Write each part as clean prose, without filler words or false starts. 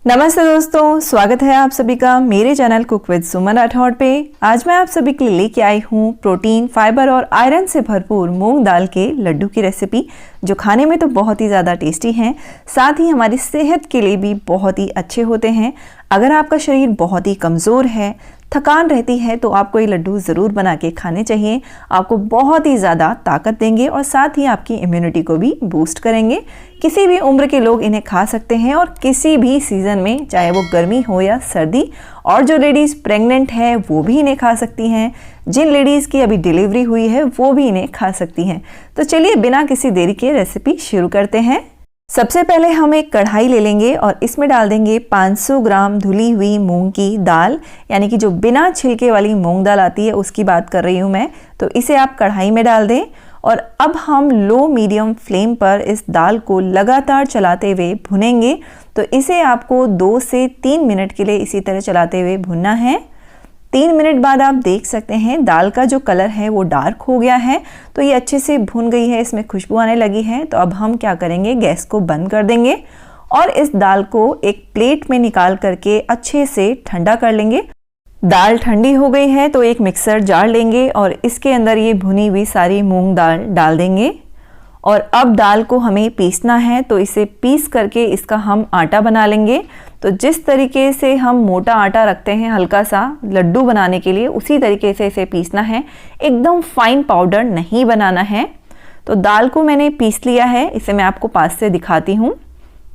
नमस्ते दोस्तों, स्वागत है आप सभी का मेरे चैनल कुक विद सुमन राठौड़ पे। आज मैं आप सभी के लिए लेके आई हूँ प्रोटीन, फाइबर और आयरन से भरपूर मूंग दाल के लड्डू की रेसिपी, जो खाने में तो बहुत ही ज़्यादा टेस्टी हैं, साथ ही हमारी सेहत के लिए भी बहुत ही अच्छे होते हैं। अगर आपका शरीर बहुत ही कमज़ोर है, थकान रहती है, तो आपको ये लड्डू ज़रूर बना के खाने चाहिए। आपको बहुत ही ज़्यादा ताकत देंगे और साथ ही आपकी इम्यूनिटी को भी बूस्ट करेंगे। किसी भी उम्र के लोग इन्हें खा सकते हैं और किसी भी सीज़न में, चाहे वो गर्मी हो या सर्दी। और जो लेडीज़ प्रेग्नेंट है वो भी इन्हें खा सकती हैं। जिन लेडीज़ की अभी डिलीवरी हुई है वो भी इन्हें खा सकती हैं। तो चलिए बिना किसी देरी के रेसिपी शुरू करते हैं। सबसे पहले हम एक कढ़ाई ले लेंगे और इसमें डाल देंगे 500 ग्राम धुली हुई मूंग की दाल, यानी कि जो बिना छिलके वाली मूंग दाल आती है उसकी बात कर रही हूँ मैं। तो इसे आप कढ़ाई में डाल दें और अब हम लो मीडियम फ्लेम पर इस दाल को लगातार चलाते हुए भुनेंगे। तो इसे आपको 2 से 3 मिनट के लिए इसी तरह चलाते हुए भुनना है। 3 मिनट बाद आप देख सकते हैं दाल का जो कलर है वो डार्क हो गया है, तो ये अच्छे से भुन गई है, इसमें खुशबू आने लगी है। तो अब हम क्या करेंगे, गैस को बंद कर देंगे और इस दाल को एक प्लेट में निकाल करके अच्छे से ठंडा कर लेंगे। दाल ठंडी हो गई है तो एक मिक्सर जार लेंगे और इसके अंदर ये भुनी हुई सारी मूंग दाल डाल देंगे। और अब दाल को हमें पीसना है, तो इसे पीस करके इसका हम आटा बना लेंगे। तो जिस तरीके से हम मोटा आटा रखते हैं हल्का सा लड्डू बनाने के लिए, उसी तरीके से इसे पीसना है, एकदम फाइन पाउडर नहीं बनाना है। तो दाल को मैंने पीस लिया है, इसे मैं आपको पास से दिखाती हूँ।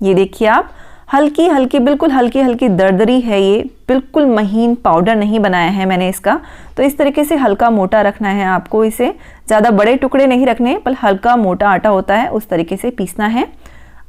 ये देखिए आप, हल्की हल्की, बिल्कुल हल्की हल्की दरदरी है, ये बिल्कुल महीन पाउडर नहीं बनाया है मैंने इसका। तो इस तरीके से हल्का मोटा रखना है आपको, इसे ज़्यादा बड़े टुकड़े नहीं रखने, पर हल्का मोटा आटा होता है उस तरीके से पीसना है।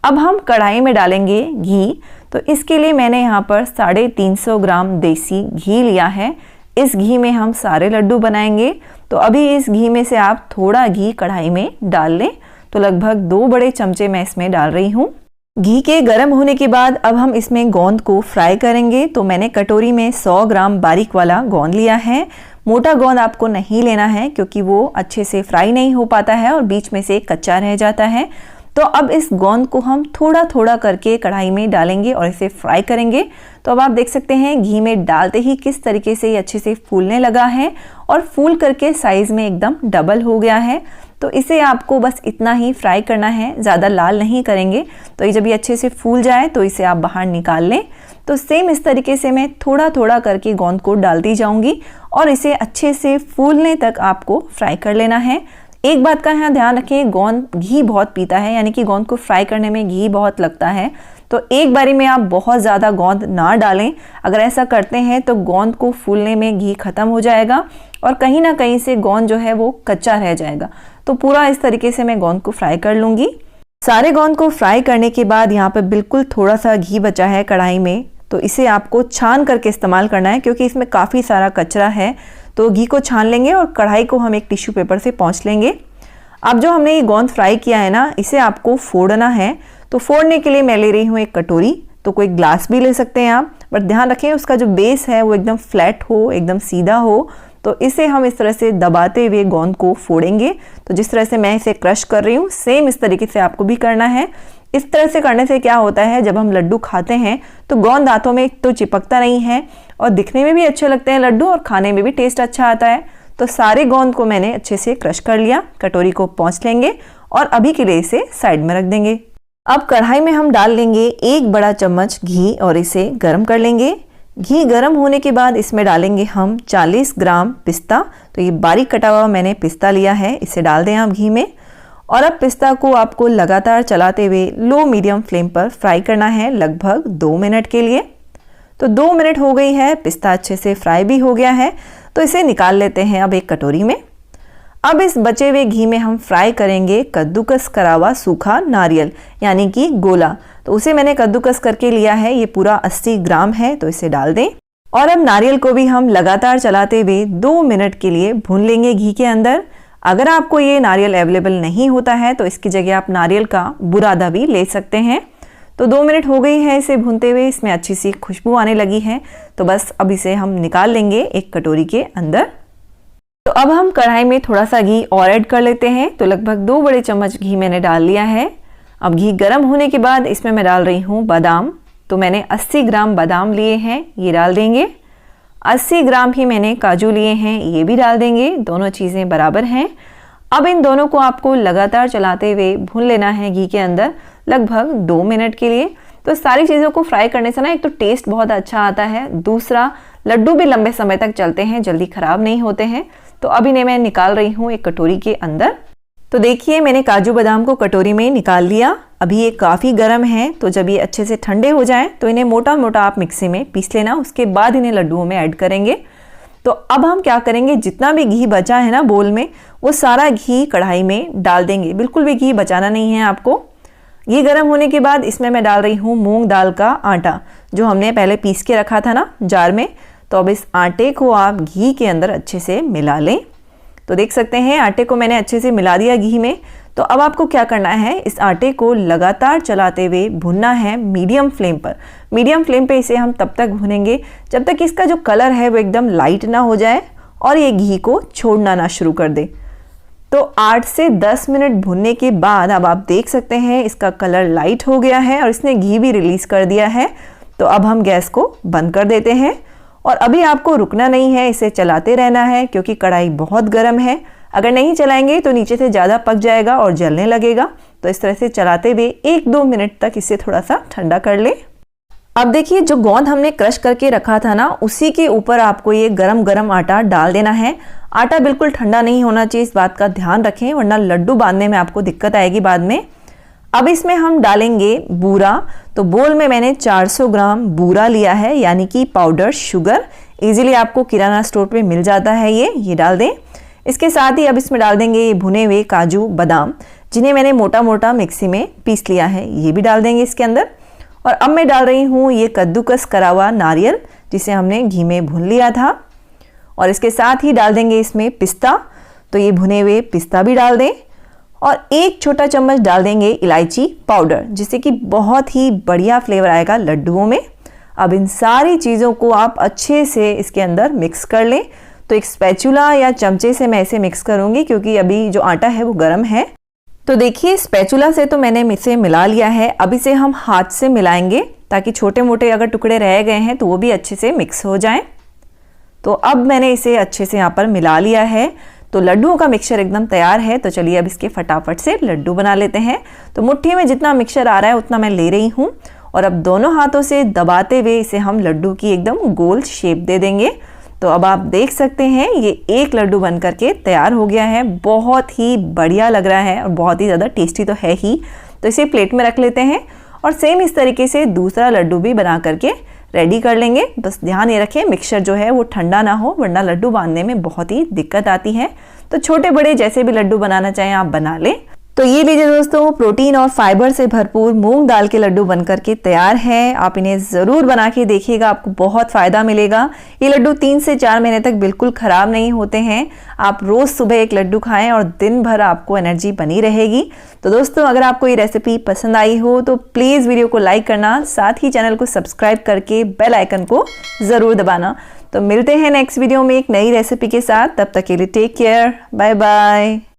अब हम कढ़ाई में डालेंगे घी। तो इसके लिए मैंने यहाँ पर 350 ग्राम देसी घी लिया है। इस घी में हम सारे लड्डू बनाएंगे। तो अभी इस घी में से आप थोड़ा घी कढ़ाई में डाल लें। तो लगभग 2 बड़े चमचे मैं इसमें डाल रही हूँ। घी के गर्म होने के बाद अब हम इसमें गोंद को फ्राई करेंगे। तो मैंने कटोरी में 100 ग्राम बारीक वाला गोंद लिया है। मोटा गोंद आपको नहीं लेना है, क्योंकि वो अच्छे से फ्राई नहीं हो पाता है और बीच में से कच्चा रह जाता है। तो अब इस गोंद को हम थोड़ा थोड़ा करके कढ़ाई में डालेंगे और इसे फ्राई करेंगे। तो अब आप देख सकते हैं घी में डालते ही किस तरीके से ये अच्छे से फूलने लगा है और फूल करके साइज में एकदम डबल हो गया है। तो इसे आपको बस इतना ही फ्राई करना है, ज़्यादा लाल नहीं करेंगे। तो ये जब ये अच्छे से फूल जाए तो इसे आप बाहर निकाल लें। तो सेम इस तरीके से मैं थोड़ा थोड़ा करके गोंद को डालती जाऊंगी और इसे अच्छे से फूलने तक आपको फ्राई कर लेना है। एक बात का यहाँ ध्यान रखें, गोंद घी बहुत पीता है, यानी कि गोंद को फ्राई करने में घी बहुत लगता है। तो एक बारी में आप बहुत ज़्यादा गोंद ना डालें। अगर ऐसा करते हैं तो गोंद को फूलने में घी खत्म हो जाएगा और कहीं ना कहीं से गोंद जो है वो कच्चा रह जाएगा। तो पूरा इस तरीके से मैं गोंद को फ्राई कर लूँगी। सारे गोंद को फ्राई करने के बाद यहाँ पर बिल्कुल थोड़ा सा घी बचा है कढ़ाई में, तो इसे आपको छान करके इस्तेमाल करना है, क्योंकि इसमें काफ़ी सारा कचरा है। तो घी को छान लेंगे और कढ़ाई को हम एक टिश्यू पेपर से पोंछ लेंगे। अब जो हमने ये गोंद फ्राई किया है ना, इसे आपको फोड़ना है। तो फोड़ने के लिए मैं ले रही हूँ एक कटोरी। तो कोई ग्लास भी ले सकते हैं आप, बट ध्यान रखें उसका जो बेस है वो एकदम फ्लैट हो, एकदम सीधा हो। तो इसे हम इस तरह से दबाते हुए गोंद को फोड़ेंगे। तो जिस तरह से मैं इसे क्रश कर रही हूँ, सेम इस तरीके से आपको भी करना है। इस तरह से करने से क्या होता है, जब हम लड्डू खाते हैं तो गोंद दांतों में तो चिपकता नहीं है और दिखने में भी अच्छे लगते हैं लड्डू और खाने में भी टेस्ट अच्छा आता है। तो सारे गोंद को मैंने अच्छे से क्रश कर लिया, कटोरी को पोंछ लेंगे और अभी के लिए इसे साइड में रख देंगे। अब कढ़ाई में हम डाल लेंगे 1 बड़ा चम्मच घी और इसे गर्म कर लेंगे। घी गर्म होने के बाद इसमें डालेंगे हम 40 ग्राम पिस्ता। तो ये बारीक कटा हुआ मैंने पिस्ता लिया है, इसे डाल दें आप घी में। और अब पिस्ता को आपको लगातार चलाते हुए लो मीडियम फ्लेम पर फ्राई करना है, लगभग 2 मिनट के लिए। तो 2 मिनट हो गई है, पिस्ता अच्छे से फ्राई भी हो गया है। तो इसे निकाल लेते हैं अब एक कटोरी में। अब इस बचे हुए घी में हम फ्राई करेंगे कद्दूकस करा हुआ सूखा नारियल, यानी कि गोला। तो उसे मैंने कद्दूकस करके लिया है, ये पूरा 80 ग्राम है। तो इसे डाल दें और अब नारियल को भी हम लगातार चलाते हुए 2 मिनट के लिए भून लेंगे घी के अंदर। अगर आपको ये नारियल अवेलेबल नहीं होता है तो इसकी जगह आप नारियल का बुरादा भी ले सकते हैं। तो 2 मिनट हो गई है इसे भूनते हुए, इसमें अच्छी सी खुशबू आने लगी है। तो बस अब इसे हम निकाल लेंगे एक कटोरी के अंदर। तो अब हम कढ़ाई में थोड़ा सा घी और ऐड कर लेते हैं। तो लगभग 2 बड़े चम्मच घी मैंने डाल लिया है। अब घी गर्म होने के बाद इसमें मैं डाल रही हूँ बादाम, तो मैंने 80 ग्राम बादाम लिए हैं, ये डाल देंगे। 80 ग्राम ही मैंने काजू लिए हैं, ये भी डाल देंगे। दोनों चीज़ें बराबर हैं। अब इन दोनों को आपको लगातार चलाते हुए भून लेना है घी के अंदर लगभग 2 मिनट के लिए। तो सारी चीज़ों को फ्राई करने से ना एक तो टेस्ट बहुत अच्छा आता है, दूसरा लड्डू भी लंबे समय तक चलते हैं, जल्दी खराब नहीं होते हैं। तो अब इन्हें मैं निकाल रही हूँ एक कटोरी के अंदर। तो देखिए मैंने काजू बादाम को कटोरी में निकाल लिया। अभी ये काफ़ी गर्म है, तो जब ये अच्छे से ठंडे हो जाएं तो इन्हें मोटा मोटा आप मिक्सी में पीस लेना, उसके बाद इन्हें लड्डुओं में ऐड करेंगे। तो अब हम क्या करेंगे, जितना भी घी बचा है ना बोल में, वो सारा घी कढ़ाई में डाल देंगे। बिल्कुल भी घी बचाना नहीं है आपको। घी गर्म होने के बाद इसमें मैं डाल रही हूँ मूंग दाल का आटा, जो हमने पहले पीस के रखा था ना जार में। तो अब इस आटे को आप घी के अंदर अच्छे से मिला लें। तो देख सकते हैं आटे को मैंने अच्छे से मिला दिया घी में। तो अब आपको क्या करना है, इस आटे को लगातार चलाते हुए भुनना है मीडियम फ्लेम पर। मीडियम फ्लेम पे इसे हम तब तक भुनेंगे जब तक इसका जो कलर है वो एकदम लाइट ना हो जाए और ये घी को छोड़ना ना शुरू कर दे। तो 8 से 10 मिनट भुनने के बाद अब आप देख सकते हैं इसका कलर लाइट हो गया है और इसने घी भी रिलीज कर दिया है। तो अब हम गैस को बंद कर देते हैं और अभी आपको रुकना नहीं है, इसे चलाते रहना है क्योंकि कढ़ाई बहुत गर्म है। अगर नहीं चलाएंगे तो नीचे से ज़्यादा पक जाएगा और जलने लगेगा। तो इस तरह से चलाते हुए 1-2 मिनट तक इसे थोड़ा सा ठंडा कर ले। अब देखिए जो गोंद हमने क्रश करके रखा था ना, उसी के ऊपर आपको ये गरम गरम आटा डाल देना है। आटा बिल्कुल ठंडा नहीं होना चाहिए, इस बात का ध्यान रखें, वरना लड्डू बांधने में आपको दिक्कत आएगी बाद में। अब इसमें हम डालेंगे बूरा। तो बोल में मैंने 400 ग्राम बूरा लिया है, यानी कि पाउडर शुगर। इजीली आपको किराना स्टोर पे मिल जाता है ये डाल दें। इसके साथ ही अब इसमें डाल देंगे ये भुने हुए काजू बादाम, जिन्हें मैंने मोटा मोटा मिक्सी में पीस लिया है, ये भी डाल देंगे इसके अंदर। और अब मैं डाल रही हूँ ये कद्दूकस करा हुआ नारियल, जिसे हमने घी में भून लिया था। और इसके साथ ही डाल देंगे इसमें पिस्ता। तो ये भुने हुए पिस्ता भी डाल दें और 1 छोटा चम्मच डाल देंगे इलायची पाउडर, जिससे कि बहुत ही बढ़िया फ्लेवर आएगा लड्डुओं में। अब इन सारी चीज़ों को आप अच्छे से इसके अंदर मिक्स कर लें। तो एक स्पैचुला या चमचे से मैं इसे मिक्स करूंगी क्योंकि अभी जो आटा है वो गर्म है। तो देखिए स्पैचुला से तो मैंने इसे मिला लिया है। अब इसे हम हाथ से मिलाएंगे ताकि छोटे मोटे अगर टुकड़े रह गए हैं तो वो भी अच्छे से मिक्स हो जाएं। तो अब मैंने इसे अच्छे से यहाँ पर मिला लिया है। तो लड्डुओं का मिक्सचर एकदम तैयार है। तो चलिए अब इसके फटाफट से लड्डू बना लेते हैं। तो मुट्ठी में जितना मिक्सचर आ रहा है उतना मैं ले रही हूँ और अब दोनों हाथों से दबाते हुए इसे हम लड्डू की एकदम गोल शेप दे देंगे। तो अब आप देख सकते हैं ये एक लड्डू बन करके तैयार हो गया है। बहुत ही बढ़िया लग रहा है और बहुत ही ज़्यादा टेस्टी तो है ही। तो इसे प्लेट में रख लेते हैं और सेम इस तरीके से दूसरा लड्डू भी बना करके रेडी कर लेंगे। बस ध्यान ये रखें मिक्सचर जो है वो ठंडा ना हो, वरना लड्डू बांधने में बहुत ही दिक्कत आती है। तो छोटे बड़े जैसे भी लड्डू बनाना चाहें आप बना लें। तो ये लीजिए दोस्तों, प्रोटीन और फाइबर से भरपूर मूंग दाल के लड्डू बनकर के तैयार है। आप इन्हें ज़रूर बना के देखिएगा, आपको बहुत फ़ायदा मिलेगा। ये लड्डू 3 से 4 महीने तक बिल्कुल ख़राब नहीं होते हैं। आप रोज़ सुबह एक लड्डू खाएं और दिन भर आपको एनर्जी बनी रहेगी। तो दोस्तों अगर आपको ये रेसिपी पसंद आई हो तो प्लीज़ वीडियो को लाइक करना, साथ ही चैनल को सब्सक्राइब करके बेल आइकन को ज़रूर दबाना। तो मिलते हैं नेक्स्ट वीडियो में एक नई रेसिपी के साथ। तब तक के लिए टेक केयर, बाय बाय।